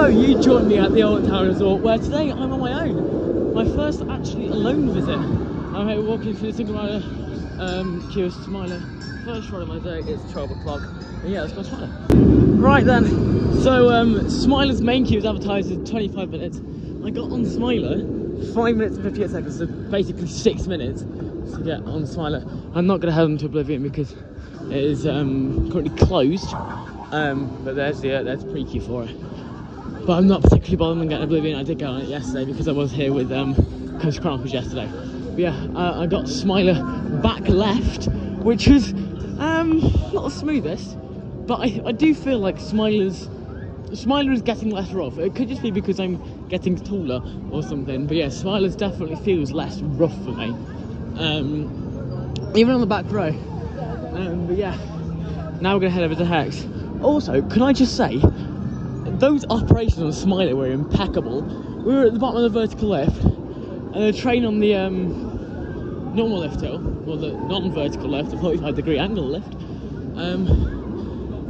So you joined me at the Alton Resort, where today I'm on my own. My first actually alone visit. I'm here walking through the single rider queue of Smiler. First ride of my day, it's 12 o'clock. And yeah, let's go Smiler. Right then, so Smiler's main queue is advertised as 25 minutes. I got on Smiler 5 minutes and 58 seconds, so basically 6 minutes to get on Smiler. I'm not going to head them to Oblivion because it is currently closed. But there's pre-queue for it. But I'm not particularly bothered on getting Oblivion. I did get on it yesterday because I was here with Coast Chronicles yesterday. But yeah, I got Smiler back left, which was not the smoothest. But I do feel like Smiler is getting less rough. It could just be because I'm getting taller or something. But yeah, Smiler definitely feels less rough for me. Even on the back row. But yeah, now we're going to head over to Hex. Also, can I just say, those operations on Smiler were impeccable. We were at the bottom of the vertical lift, and the train on the normal lift hill, or the non-vertical lift, the 45-degree angle lift,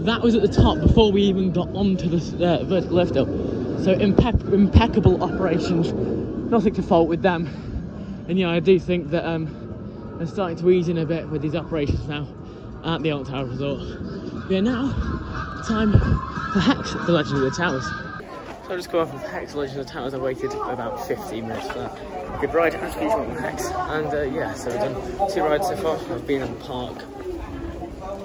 that was at the top before we even got onto the vertical lift hill. So impeccable operations, nothing to fault with them. And yeah, I do think that they're starting to ease in a bit with these operations now at the Alton Resort. Yeah, now time for Hex, the Legend of the Towers. So I just come off of Hex, the Legend of the Towers. I waited about 15 minutes for that. Good ride as usual on Hex. And yeah, so we've done 2 rides so far. I've been in the park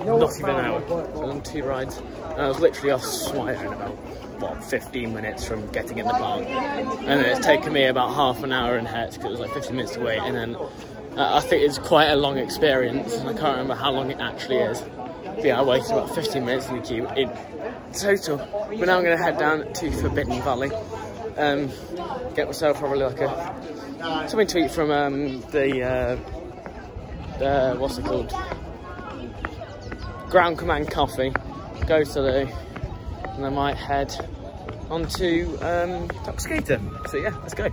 not even an hour. So I've done 2 rides. And I was literally off Smiler in about, what, 15 minutes from getting in the park. And then it's taken me about half an hour in Hex because it was like 15 minutes to wait. And then I think it's quite a long experience. I can't remember how long it actually is. But yeah, I waited about 15 minutes in the queue in total. But now I'm going to head down to Forbidden Valley. Get myself probably like something to eat from what's it called? Ground Command Coffee. Go to and I might head onto Toxicator. So yeah, let's go.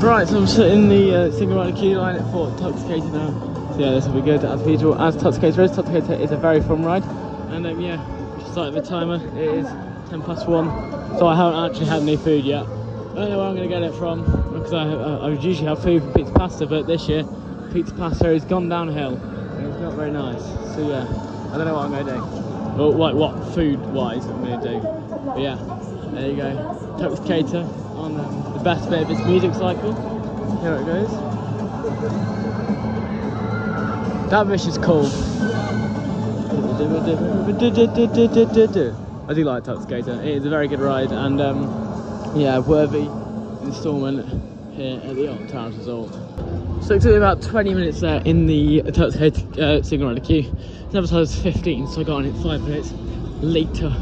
Right, so I'm sitting in the single rider queue line at Fort Toxicator now. So yeah, this will be good as usual. As Toxicator is, Toxicator is a very fun ride. And yeah, just started the timer. It is 1:10, so I haven't actually had any food yet. I don't know where I'm going to get it from because I usually have food for pizza pasta, but this year pizza pasta has gone downhill. And it's not very nice. So yeah, I don't know what I'm going to do. Or like what food-wise I'm going to do. But yeah, there you go. Toxicator on the best bit of its music cycle. Here it goes. That fish is cool. I do like Toxicator. It is a very good ride and yeah, worthy instalment here at the Alton Resort. So it took me about 20 minutes there in the Toxicator single rider queue. It's advertised 15, so I got on it 5 minutes later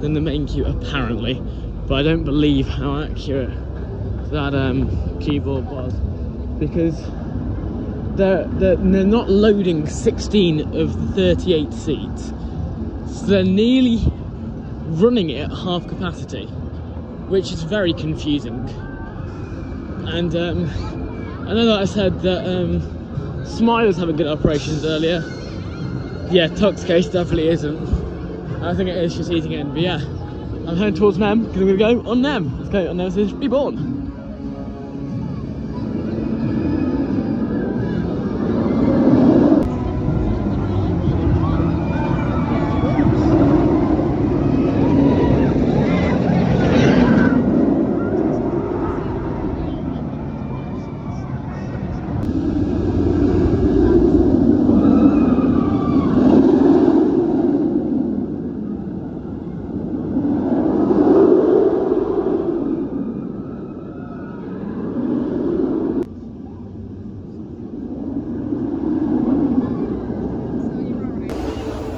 than the main queue apparently. But I don't believe how accurate that keyboard was because they're not loading 16 of the 38 seats, so they're nearly running it at half capacity, which is very confusing. And I know that I said that Smiler's having good operations earlier. Yeah, Toxicator definitely isn't. I think it is just eating in, but yeah, I'm heading towards NEM because I'm going to go on NEM. Let's go on Nemesis Reborn.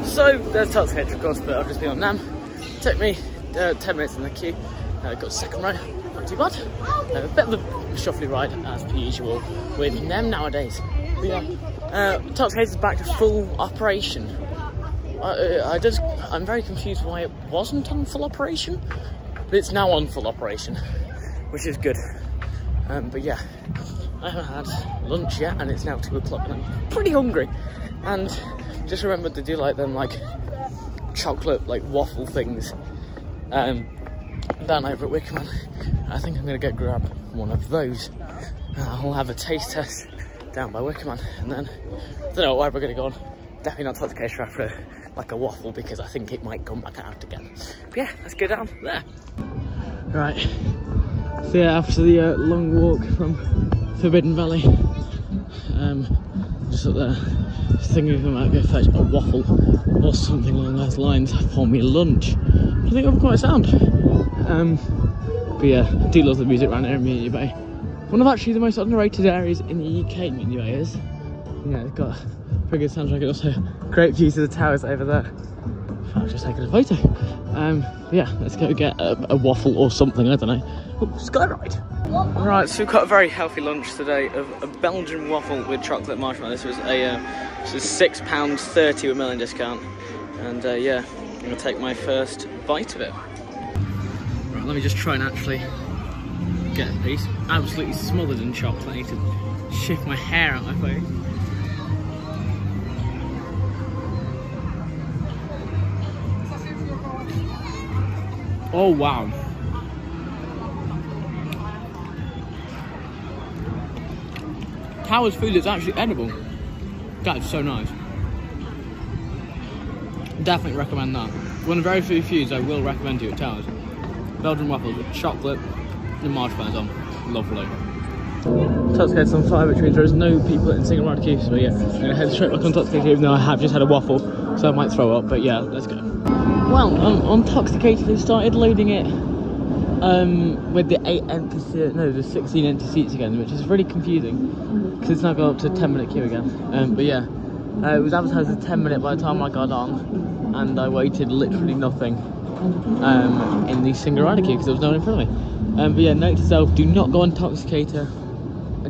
So there's Toxicator of course, but I've just been on NEM. Took me 10 minutes in the queue. Got second row, not too bad. A bit of a shuffly ride as per usual with NEM nowadays. But yeah, Toxicator's back to full operation. I'm very confused why it wasn't on full operation, but it's now on full operation, which is good. But yeah, I haven't had lunch yet, and it's now 2 o'clock, and I'm pretty hungry. And just remembered to do like them chocolate waffle things down over at Wickham. I think I'm going to go grab one of those. I'll have a taste test down by Wickham, and then I don't know where we're going to go on. Definitely not touch the case after like a waffle, because I think it might come back out again. But yeah, let's go down there. Right, so yeah, after the long walk from Forbidden Valley, just up there, just thinking if I might go fetch a waffle or something along those lines for me lunch. I think I'm quite sound. But yeah, I do love the music around here in Media Bay. One of actually the most underrated areas in the UK, Media Bay is. Yeah, it's got a pretty good soundtrack, and also great views of the towers over there. I've just taken a photo. Yeah, let's go get a waffle or something, I don't know. Oh, skyride. Right, so we've got a very healthy lunch today of a Belgian waffle with chocolate marshmallow. This was £6.30 with million discount. And yeah, I'm gonna take my first bite of it. Right, let me just try and actually get a piece. Absolutely smothered in chocolate. I need to shift my hair out my face. Oh wow. Towers food is actually edible. That is so nice. Definitely recommend that. One of the very few foods I will recommend to you at Towers. Belgian waffles with chocolate and marshmallows on. Lovely. Intoxicated on fire, which means there is no people in single ride queue, so yeah, I'm going to head straight back on Intoxicated, even though I have just had a waffle, so I might throw up, but yeah, let's go. Well, on Intoxicated, they started loading it with the 16 empty seats again, which is really confusing, because it's now gone up to a 10-minute queue again. But yeah, it was advertised as 10-minute by the time I got on, and I waited literally nothing in the single rider queue because there was no one in front of me. But yeah, note to self, do not go on Intoxicator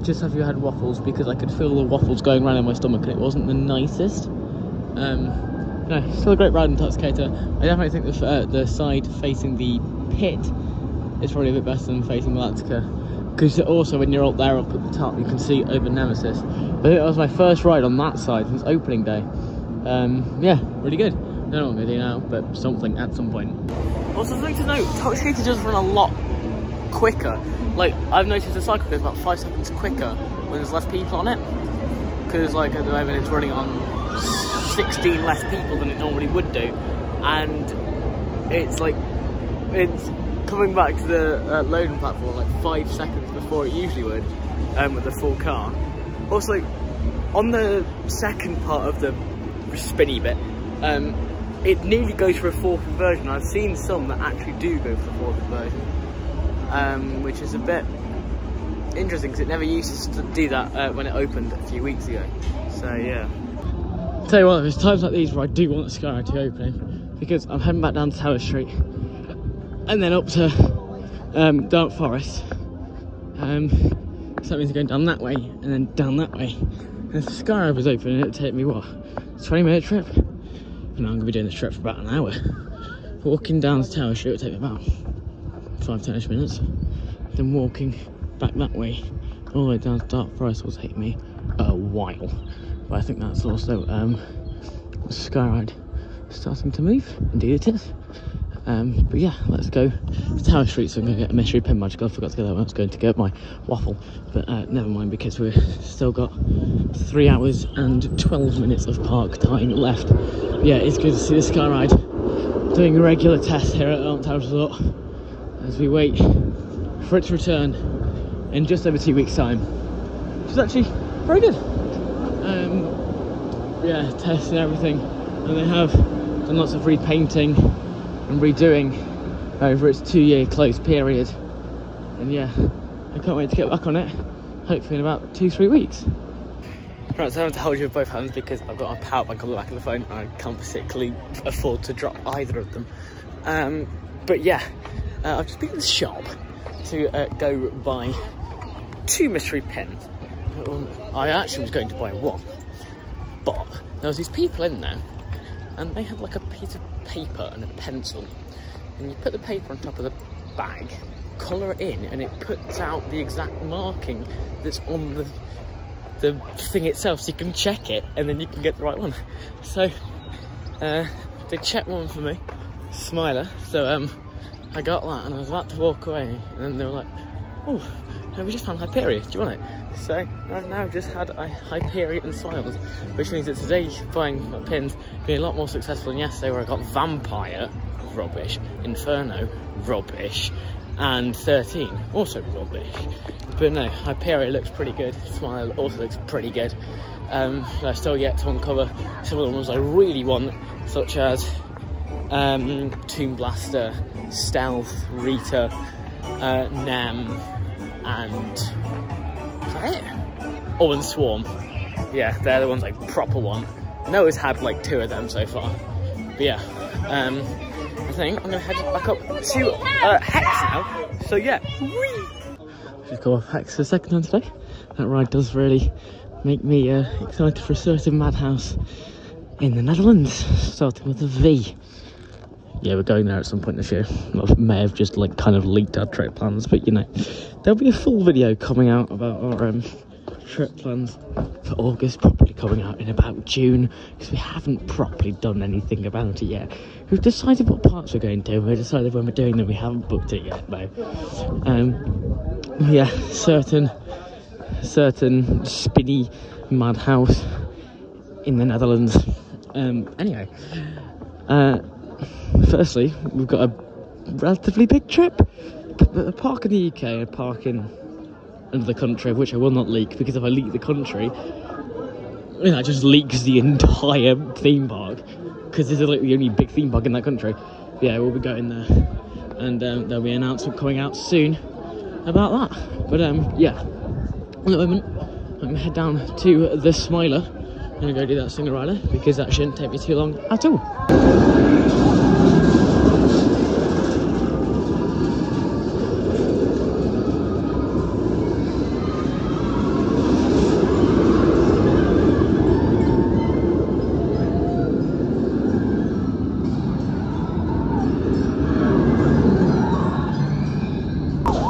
just after you had waffles, because I could feel the waffles going around in my stomach and it wasn't the nicest. No, still a great ride in Intoxicator. I definitely think the side facing the pit is probably a bit better than facing Galactica, because also when you're up there up at the top you can see over Nemesis. But I think that was my first ride on that side since opening day. Yeah, really good. I don't know what I'm going to do now, but something at some point. Also, something to note, Intoxicator does run a lot quicker. Like, I've noticed the cycle goes about 5 seconds quicker when there's less people on it, because like at the moment it's running on 16 less people than it normally would do, and it's like it's coming back to the loading platform like 5 seconds before it usually would, with the full car. Also, on the second part of the spinny bit, it nearly goes for a fourth inversion. I've seen some that actually do go for the fourth inversion, which is a bit interesting because it never used to do that when it opened a few weeks ago. So yeah. Tell you what, there's times like these where I do want the Skyride to be opening, because I'm heading back down to Tower Street and then up to Dark Forest. So that means going down that way and then down that way. And if the Skyride was open, it would take me what, a 20-minute trip? And I'm going to be doing this trip for about an hour. Walking down to Tower Street would take me about 5-10ish minutes. Then walking back that way all the way down to Dark Forest will take me a while. But I think that's also Skyride starting to move. Indeed it is. But yeah, let's go to Tower Street. So I'm going to get a mystery pin magic. I forgot to get that when I was going to get my waffle. But never mind, because we've still got 3 hours and 12 minutes of park time left. Yeah, it's good to see the Skyride doing a regular test here at Alton Tower Resort as we wait for it to return in just over 2 weeks' time. Which is actually very good. Yeah, testing everything, and they have done lots of repainting and redoing over its 2-year closed period, and yeah, I can't wait to get back on it, hopefully in about 2-3 weeks. Right, so I have to hold you with both hands because I've got my power bank on the back of the phone and I can't particularly afford to drop either of them. But yeah, I've just been to the shop to go buy 2 mystery pins. I actually was going to buy 1, but there was these people in there and they had like a piece of paper and a pencil, and you put the paper on top of the bag, colour it in, and it puts out the exact marking that's on the thing itself, so you can check it and then you can get the right one. So they checked one for me, Smiler, so I got that and I was about to walk away, and then they were like, oh, no, we just found Hyperion, do you want it? So I've now just had a Hyperion Smiles, which means that today buying my pins being a lot more successful than yesterday, where I got Vampire, rubbish, Inferno, rubbish, and 13, also rubbish. But no, Hyperion looks pretty good, Smile also looks pretty good. I still yet to uncover some of the ones I really want, such as Tomb Blaster, Stealth, Rita, Nem, and is that it? Oh, and Swarm. Yeah, they're the ones I proper want. Noah's had like 2 of them so far. But yeah, I think I'm gonna head back up to Hex now. So yeah, just go off Hex for a second time today. That ride does really make me excited for a certain madhouse in the Netherlands, starting with a V. Yeah, we're going there at some point this year. I may have just like kind of leaked our trip plans, but you know, there'll be a full video coming out about our trip plans for August, probably coming out in about June, because we haven't properly done anything about it yet. We've decided what parts we're going to, we've decided when we're doing them, we haven't booked it yet though. Yeah, certain spinny madhouse in the Netherlands. Anyway, firstly, we've got a relatively big trip. A park in the UK and a park in another country, of which I will not leak, because if I leak the country, that just leaks the entire theme park, because this is like the only big theme park in that country. Yeah, we'll be going there, and there'll be an announcement coming out soon about that. But yeah, at the moment, I'm going to head down to the Smiler. I'm going to go do that single rider, because that shouldn't take me too long at all.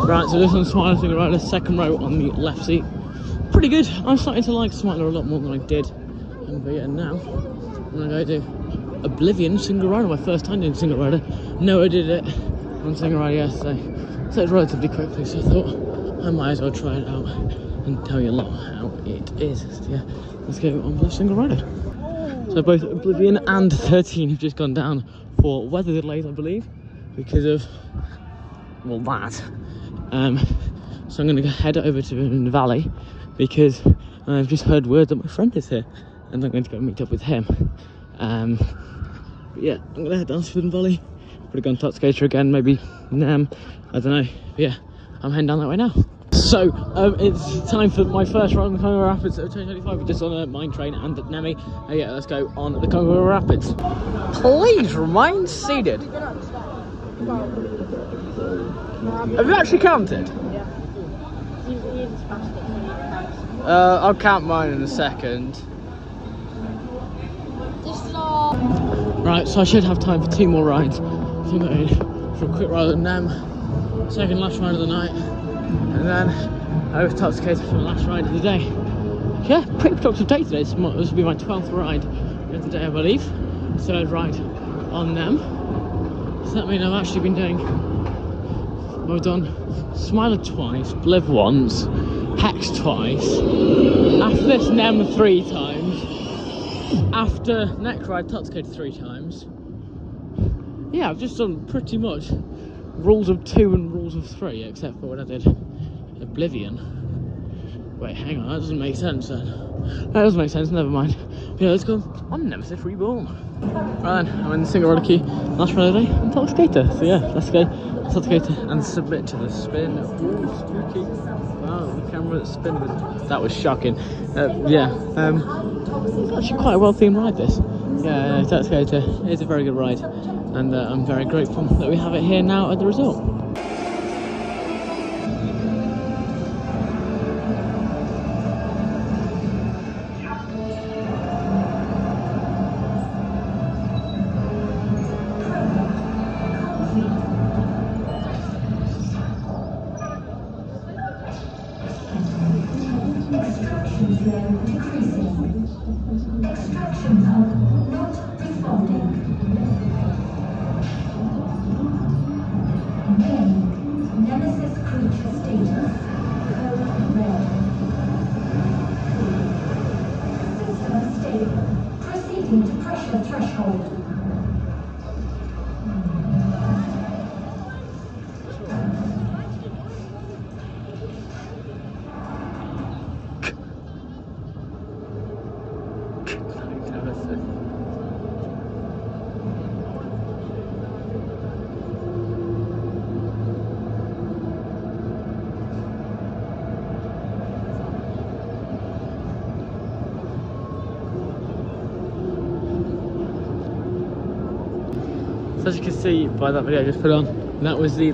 Right, so this one's Smiler single rider, second row on the left seat. Pretty good. I'm starting to like Smiler a lot more than I did. But yeah, now I'm gonna go do Oblivion single rider, my first time doing single rider. No, I did it on single rider yesterday, so it's relatively quickly, so I thought I might as well try it out and tell you a lot how it is. So yeah, let's go on the single rider. So both Oblivion and 13 have just gone down for weather delays, I believe, because of, well, that. So I'm going to head over to the Valley, because I've just heard word that my friend is here, and I'm going to go meet up with him. But yeah, I'm going to head down to the Valley, probably go on Tot Skater again, maybe Nem, I don't know. But yeah, I'm heading down that way now. So it's time for my first ride on the Congo Rapids of 2025, just on a mine train and at Nemi. Yeah, let's go on the Congo Rapids. Please remain seated. Have you actually counted? Yeah. I'll count mine in a second. Right, so I should have time for 2 more rides. So I'm going for a quick ride at Nem, second last ride of the night, and then over to Tot Skater for the last ride of the day. Yeah, pretty productive day today. This will be my 12th ride of the day, I believe. 3rd ride on Nem. Does that mean I've actually been doing... I've done Smiler twice, Bliv once, Hex twice, after this Nem 3 times, after next ride Tot Skater 3 times. Yeah, I've just done pretty much rules of 2 and rules of 3, except for when I did Oblivion. Wait, hang on, that doesn't make sense then. That doesn't make sense, never mind. Yeah, let's go on Nemesis Reborn. Right then, I'm in the single rider queue, last ride of the day, and Tot Skater. So yeah, let's go Tot Skater and submit to the spin. Ooh, spooky. Wow, the camera that's spinning. That was shocking. Yeah, it's actually quite a well themed ride, this. Yeah, Tot Skater is a very good ride, and I'm very grateful that we have it here now at the resort. the threshold. So as you can see by that video I just put on, that was the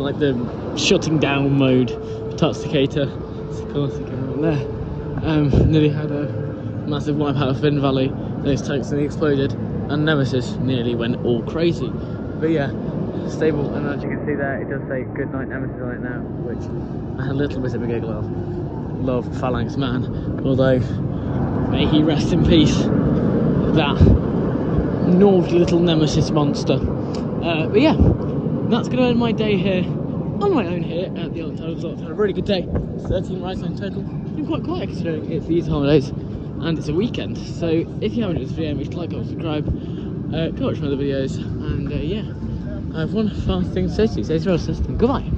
shutting down mode for Toxicator. So of course you can there. Nearly had a massive wipe out of Finn Valley. Those tanks nearly exploded, and Nemesis nearly went all crazy. But yeah, stable, and as you can see there, it does say "Good night, Nemesis" on it now, which I had a little bit of a giggle of. Love Phalanx Man, although may he rest in peace. That naughty little Nemesis monster. But yeah, that's going to end my day here, on my own here at the Alton Resort. Had a really good day. 13 rides in total. Been quite quiet considering it's these holidays and it's a weekend. So if you haven't enjoyed this video, make sure to like, comment, subscribe, go watch my other videos, and yeah, I have one fast thing to say to you. Stay well, system. Goodbye.